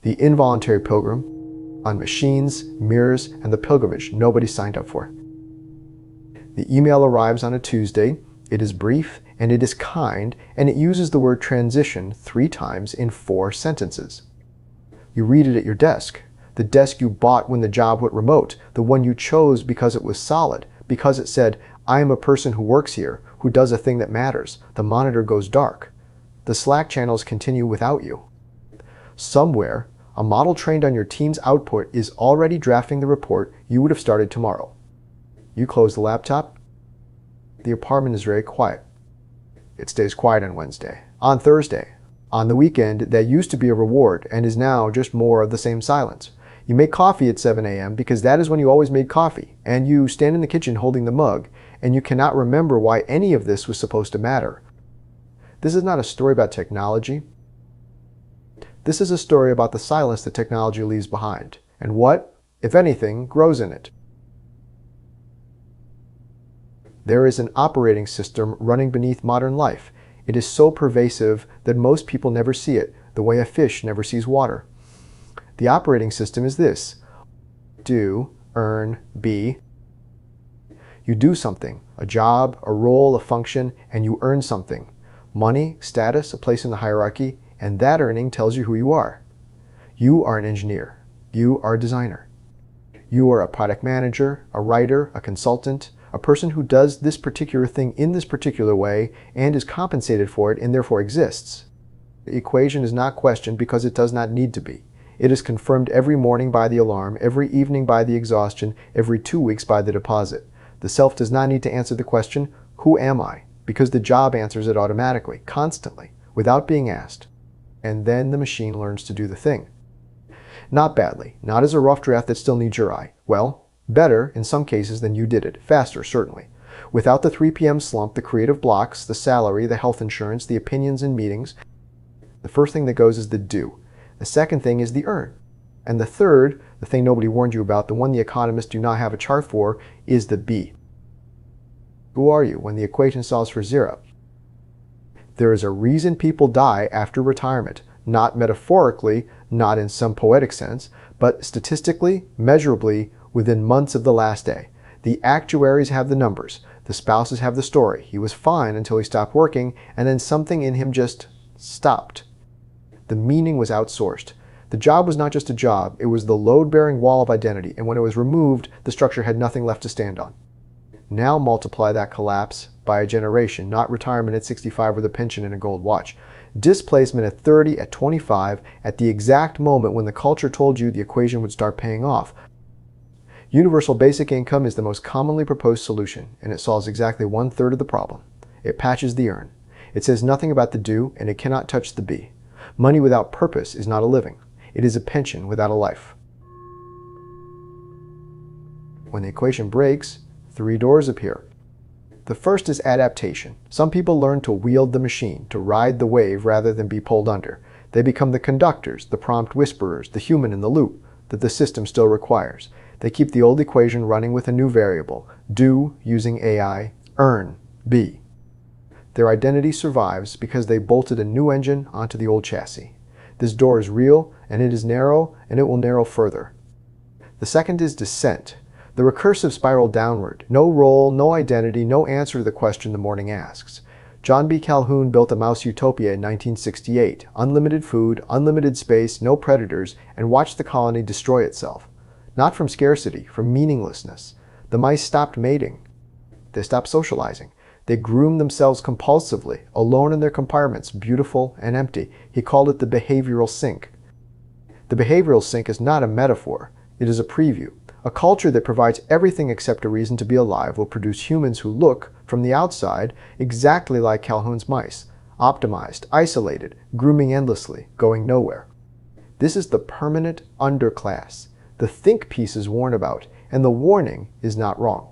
The involuntary pilgrim on machines, mirrors, and the pilgrimage nobody signed up for. The email arrives on a Tuesday. It is brief and it is kind, and it uses the word transition 3 times in 4 sentences. You read it at your desk. The desk you bought when the job went remote, the one you chose because it was solid, because it said, I am a person who works here, who does a thing that matters. The monitor goes dark. The Slack channels continue without you. Somewhere, a model trained on your team's output is already drafting the report you would have started tomorrow. You close the laptop. The apartment is very quiet. It stays quiet on Wednesday, on Thursday, on the weekend that used to be a reward and is now just more of the same silence. You make coffee at 7 a.m. because that is when you always made coffee, and you stand in the kitchen holding the mug, and you cannot remember why any of this was supposed to matter. This is not a story about technology. This is a story about the silence that technology leaves behind, and what, if anything, grows in it. There is an operating system running beneath modern life. It is so pervasive that most people never see it, the way a fish never sees water. The operating system is this: do, earn, be. You do something, a job, a role, a function, and you earn something. Money, status, a place in the hierarchy, and that earning tells you who you are. You are an engineer. You are a designer. You are a product manager, a writer, a consultant, a person who does this particular thing in this particular way and is compensated for it and therefore exists. The equation is not questioned because it does not need to be. It is confirmed every morning by the alarm, every evening by the exhaustion, every 2 weeks by the deposit. The self does not need to answer the question, who am I? Because the job answers it automatically, constantly, without being asked. And then the machine learns to do the thing. Not badly, not as a rough draft that still needs your eye. Well, better in some cases than you did it. Faster, certainly. Without the 3 p.m. slump, the creative blocks, the salary, the health insurance, the opinions and meetings. The first thing that goes is the do. The second thing is the earn. And the third, the thing nobody warned you about, the one the economists do not have a chart for, is the be. Who are you when the equation solves for 0? There is a reason people die after retirement. Not metaphorically, not in some poetic sense, but statistically, measurably, within months of the last day. The actuaries have the numbers. The spouses have the story. He was fine until he stopped working, and then something in him just stopped. The meaning was outsourced. The job was not just a job, it was the load-bearing wall of identity, and when it was removed, the structure had nothing left to stand on. Now multiply that collapse by a generation, not retirement at 65 with a pension and a gold watch. Displacement at 30, at 25, at the exact moment when the culture told you the equation would start paying off. Universal basic income is the most commonly proposed solution, and it solves exactly 1/3 of the problem. It patches the earn. It says nothing about the do, and it cannot touch the be. Money without purpose is not a living. It is a pension without a life. When the equation breaks, 3 doors appear. The first is adaptation. Some people learn to wield the machine, to ride the wave rather than be pulled under. They become the conductors, the prompt whisperers, the human in the loop that the system still requires. They keep the old equation running with a new variable, do using AI, earn, be. Their identity survives because they bolted a new engine onto the old chassis. This door is real, and it is narrow, and it will narrow further. The second is descent. The recursive spiral downward. No role, no identity, no answer to the question the morning asks. John B. Calhoun built a mouse utopia in 1968. Unlimited food, unlimited space, no predators, and watched the colony destroy itself. Not from scarcity, from meaninglessness. The mice stopped mating. They stopped socializing. They groomed themselves compulsively, alone in their compartments, beautiful and empty. He called it the behavioral sink. The behavioral sink is not a metaphor. It is a preview. A culture that provides everything except a reason to be alive will produce humans who look, from the outside, exactly like Calhoun's mice. Optimized, isolated, grooming endlessly, going nowhere. This is the permanent underclass. The think piece is warned about, and the warning is not wrong.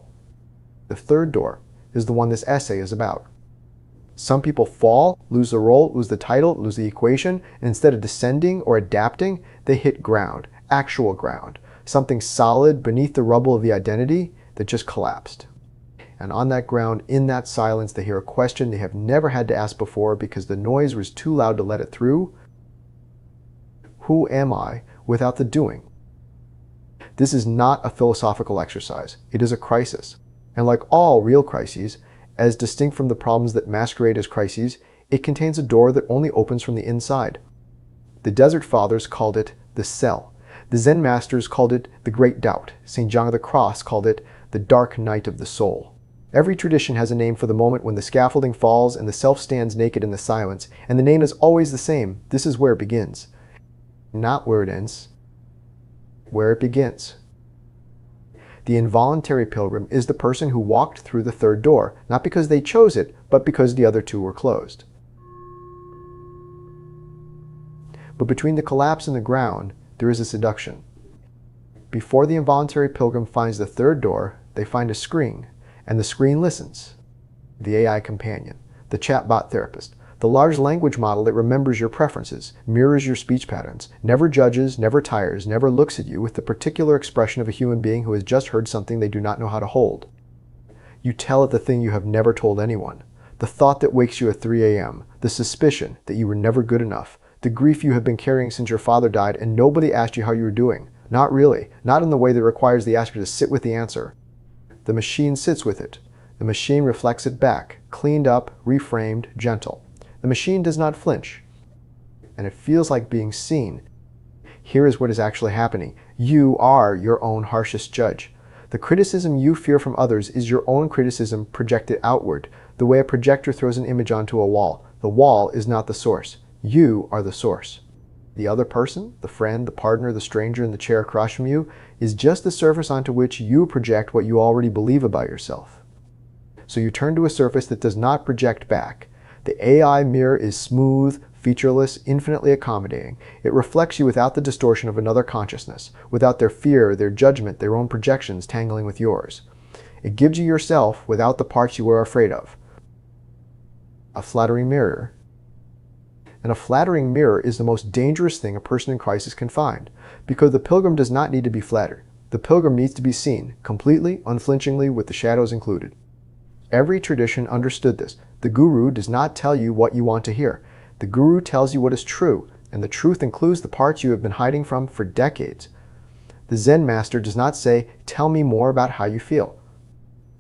The third door is the one this essay is about. Some people fall, lose the role, lose the title, lose the equation, and instead of descending or adapting, they hit ground, actual ground. Something solid beneath the rubble of the identity that just collapsed. And on that ground, in that silence, they hear a question they have never had to ask before because the noise was too loud to let it through. Who am I without the doing? This is not a philosophical exercise. It is a crisis. And like all real crises, as distinct from the problems that masquerade as crises, it contains a door that only opens from the inside. The Desert Fathers called it the cell. The Zen masters called it the Great Doubt. St. John of the Cross called it the dark night of the soul. Every tradition has a name for the moment when the scaffolding falls and the self stands naked in the silence, and the name is always the same. This is where it begins. Not where it ends, where it begins. The involuntary pilgrim is the person who walked through the third door, not because they chose it, but because the other two were closed. But between the collapse and the ground, there is a seduction. Before the involuntary pilgrim finds the third door, they find a screen, and the screen listens. The AI companion, the chatbot therapist, the large language model that remembers your preferences, mirrors your speech patterns, never judges, never tires, never looks at you with the particular expression of a human being who has just heard something they do not know how to hold. You tell it the thing you have never told anyone, the thought that wakes you at 3 a.m., the suspicion that you were never good enough, the grief you have been carrying since your father died and nobody asked you how you were doing. Not really, not in the way that requires the asker to sit with the answer. The machine sits with it. The machine reflects it back, cleaned up, reframed, gentle. The machine does not flinch, and it feels like being seen. Here is what is actually happening. You are your own harshest judge. The criticism you fear from others is your own criticism projected outward, the way a projector throws an image onto a wall. The wall is not the source. You are the source. The other person, the friend, the partner, the stranger in the chair across from you, is just the surface onto which you project what you already believe about yourself. So you turn to a surface that does not project back. The AI mirror is smooth, featureless, infinitely accommodating. It reflects you without the distortion of another consciousness, without their fear, their judgment, their own projections tangling with yours. It gives you yourself without the parts you are afraid of. A flattering mirror. And a flattering mirror is the most dangerous thing a person in crisis can find, because the pilgrim does not need to be flattered. The pilgrim needs to be seen, completely, unflinchingly, with the shadows included. Every tradition understood this. The guru does not tell you what you want to hear. The guru tells you what is true, and the truth includes the parts you have been hiding from for decades. The Zen master does not say, "Tell me more about how you feel."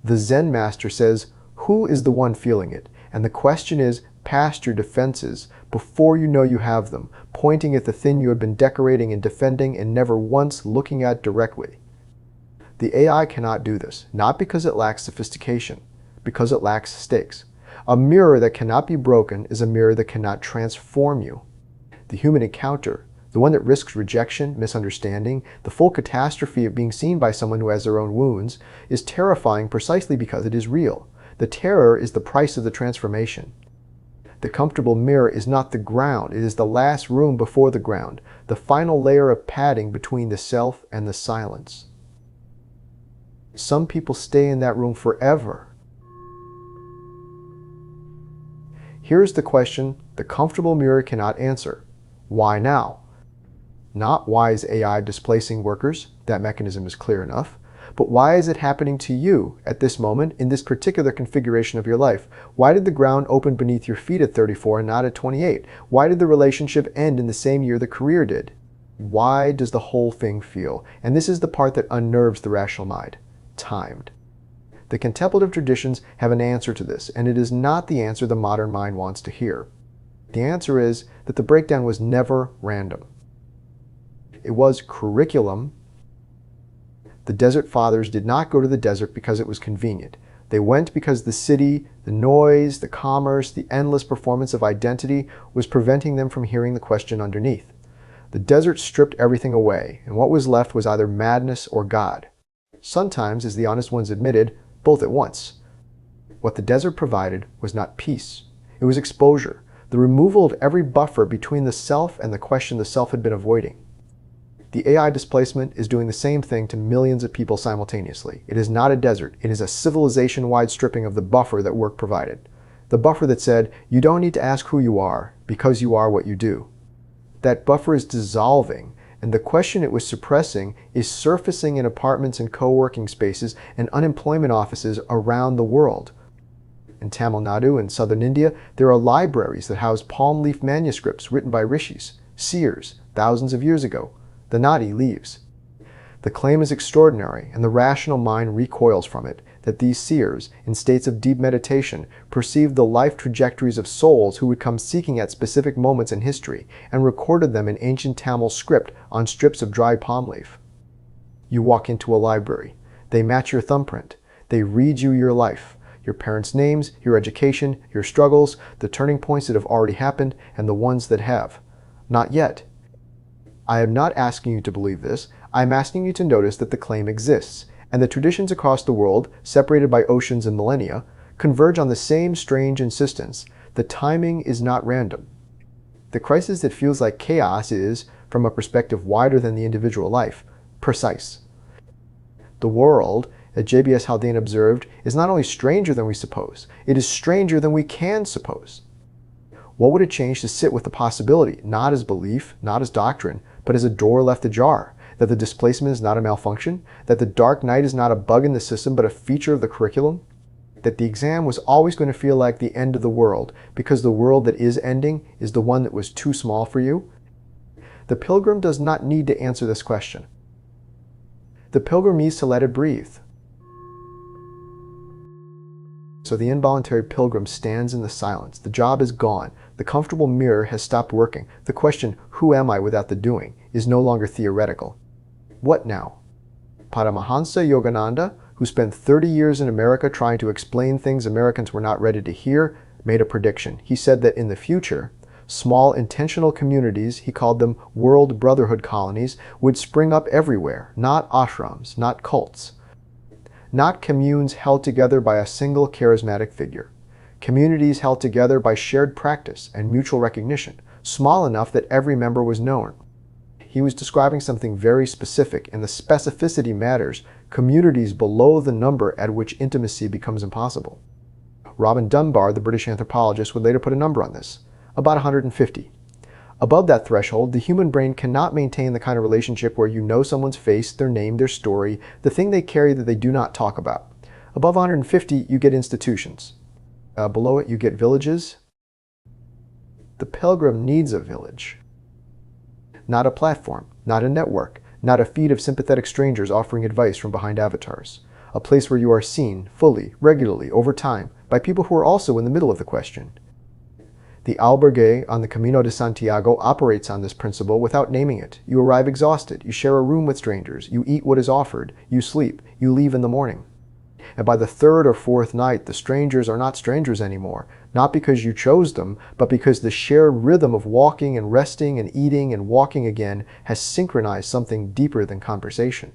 The Zen master says, "Who is the one feeling it?" And the question is, past your defenses, before you know you have them, pointing at the thing you have been decorating and defending and never once looking at directly. The AI cannot do this, not because it lacks sophistication, because it lacks stakes. A mirror that cannot be broken is a mirror that cannot transform you. The human encounter, the one that risks rejection, misunderstanding, the full catastrophe of being seen by someone who has their own wounds, is terrifying precisely because it is real. The terror is the price of the transformation. The comfortable mirror is not the ground, it is the last room before the ground, the final layer of padding between the self and the silence. Some people stay in that room forever. Here is the question the comfortable mirror cannot answer. Why now? Not why is AI displacing workers? That mechanism is clear enough. But why is it happening to you at this moment in this particular configuration of your life? Why did the ground open beneath your feet at 34 and not at 28? Why did the relationship end in the same year the career did? Why does the whole thing feel? And this is the part that unnerves the rational mind. Timed. The contemplative traditions have an answer to this, and it is not the answer the modern mind wants to hear. The answer is that the breakdown was never random. It was curriculum. The Desert Fathers did not go to the desert because it was convenient. They went because the city, the noise, the commerce, the endless performance of identity was preventing them from hearing the question underneath. The desert stripped everything away, and what was left was either madness or God. Sometimes, as the honest ones admitted, both at once. What the desert provided was not peace. It was exposure, the removal of every buffer between the self and the question the self had been avoiding. The AI displacement is doing the same thing to millions of people simultaneously. It is not a desert. It is a civilization-wide stripping of the buffer that work provided. The buffer that said, you don't need to ask who you are, because you are what you do. That buffer is dissolving, and the question it was suppressing is surfacing in apartments and co-working spaces and unemployment offices around the world. In Tamil Nadu and southern India, there are libraries that house palm leaf manuscripts written by rishis, seers, thousands of years ago. The nadi leaves. The claim is extraordinary, and the rational mind recoils from it, that these seers, in states of deep meditation, perceived the life trajectories of souls who would come seeking at specific moments in history, and recorded them in ancient Tamil script on strips of dried palm leaf. You walk into a library. They match your thumbprint. They read you your life, your parents' names, your education, your struggles, the turning points that have already happened, and the ones that have. Not yet. I am not asking you to believe this. I am asking you to notice that the claim exists, and the traditions across the world, separated by oceans and millennia, converge on the same strange insistence. The timing is not random. The crisis that feels like chaos is, from a perspective wider than the individual life, precise. The world, as J.B.S. Haldane observed, is not only stranger than we suppose, it is stranger than we can suppose. What would it change to sit with the possibility, not as belief, not as doctrine, but as a door left ajar, that the displacement is not a malfunction, that the dark night is not a bug in the system but a feature of the curriculum, that the exam was always going to feel like the end of the world because the world that is ending is the one that was too small for you? The pilgrim does not need to answer this question. The pilgrim needs to let it breathe. So the involuntary pilgrim stands in the silence. The job is gone. The comfortable mirror has stopped working. The question, who am I without the doing, is no longer theoretical. What now? Paramahansa Yogananda, who spent 30 years in America trying to explain things Americans were not ready to hear, made a prediction. He said that in the future, small intentional communities, he called them world brotherhood colonies, would spring up everywhere, not ashrams, not cults. Not communes held together by a single charismatic figure. Communities held together by shared practice and mutual recognition, small enough that every member was known. He was describing something very specific, and the specificity matters, communities below the number at which intimacy becomes impossible. Robin Dunbar, the British anthropologist, would later put a number on this, about 150. Above that threshold, the human brain cannot maintain the kind of relationship where you know someone's face, their name, their story, the thing they carry that they do not talk about. Above 150, you get institutions. Below it, you get villages. The pilgrim needs a village. Not a platform, not a network, not a feed of sympathetic strangers offering advice from behind avatars. A place where you are seen, fully, regularly, over time, by people who are also in the middle of the question. The albergue on the Camino de Santiago operates on this principle without naming it. You arrive exhausted, you share a room with strangers, you eat what is offered, you sleep, you leave in the morning. And by the third or fourth night, the strangers are not strangers anymore, not because you chose them, but because the shared rhythm of walking and resting and eating and walking again has synchronized something deeper than conversation.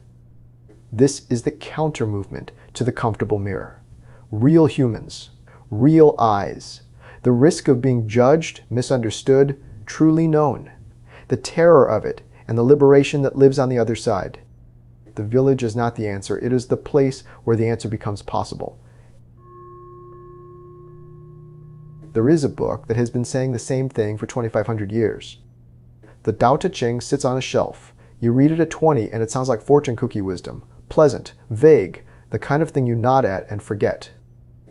This is the counter movement to the comfortable mirror. Real humans, real eyes, the risk of being judged, misunderstood, truly known, the terror of it, and the liberation that lives on the other side. The village is not the answer, it is the place where the answer becomes possible. There is a book that has been saying the same thing for 2,500 years. The Tao Te Ching sits on a shelf. You read it at 20 and it sounds like fortune cookie wisdom. Pleasant, vague, the kind of thing you nod at and forget.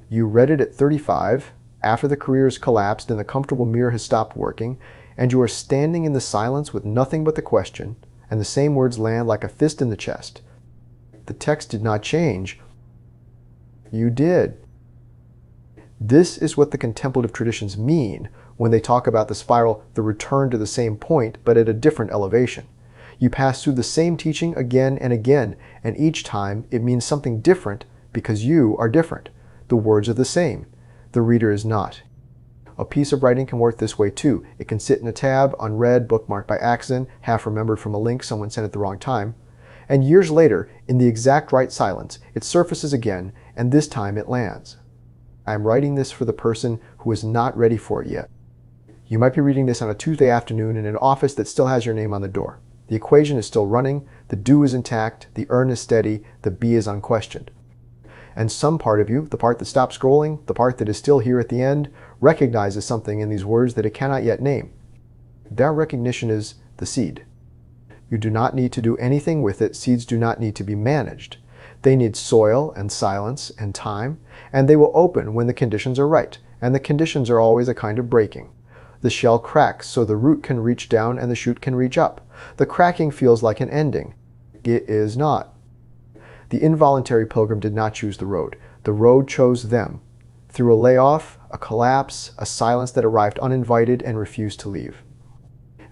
You read it at 35, after the career has collapsed and the comfortable mirror has stopped working, and you are standing in the silence with nothing but the question, and the same words land like a fist in the chest. The text did not change. You did. This is what the contemplative traditions mean when they talk about the spiral, the return to the same point, but at a different elevation. You pass through the same teaching again and again, and each time it means something different because you are different. The words are the same. The reader is not. A piece of writing can work this way too. It can sit in a tab, unread, bookmarked by accident, half remembered from a link someone sent at the wrong time. And years later, in the exact right silence, it surfaces again, and this time it lands. I am writing this for the person who is not ready for it yet. You might be reading this on a Tuesday afternoon in an office that still has your name on the door. The equation is still running, the do is intact, the earn is steady, the be is unquestioned. And some part of you, the part that stopped scrolling, the part that is still here at the end, recognizes something in these words that it cannot yet name. That recognition is the seed. You do not need to do anything with it. Seeds do not need to be managed. They need soil and silence and time, and they will open when the conditions are right, and the conditions are always a kind of breaking. The shell cracks so the root can reach down and the shoot can reach up. The cracking feels like an ending. It is not. The involuntary pilgrim did not choose the road. The road chose them. Through a layoff, a collapse, a silence that arrived uninvited and refused to leave.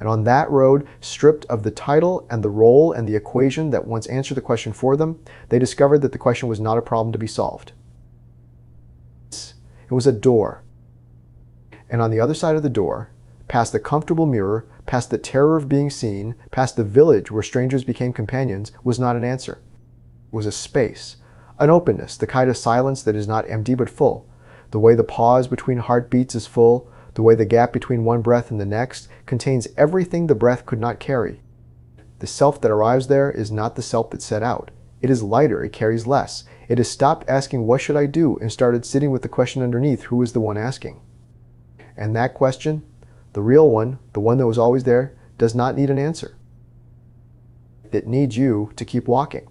And on that road, stripped of the title and the role and the equation that once answered the question for them, they discovered that the question was not a problem to be solved. It was a door. And on the other side of the door, past the comfortable mirror, past the terror of being seen, past the village where strangers became companions, was not an answer. It was a space, an openness, the kind of silence that is not empty but full. The way the pause between heartbeats is full, the way the gap between one breath and the next contains everything the breath could not carry. The self that arrives there is not the self that set out. It is lighter, it carries less. It has stopped asking, what should I do, and started sitting with the question underneath, who is the one asking? And that question, the real one, the one that was always there, does not need an answer. It needs you to keep walking.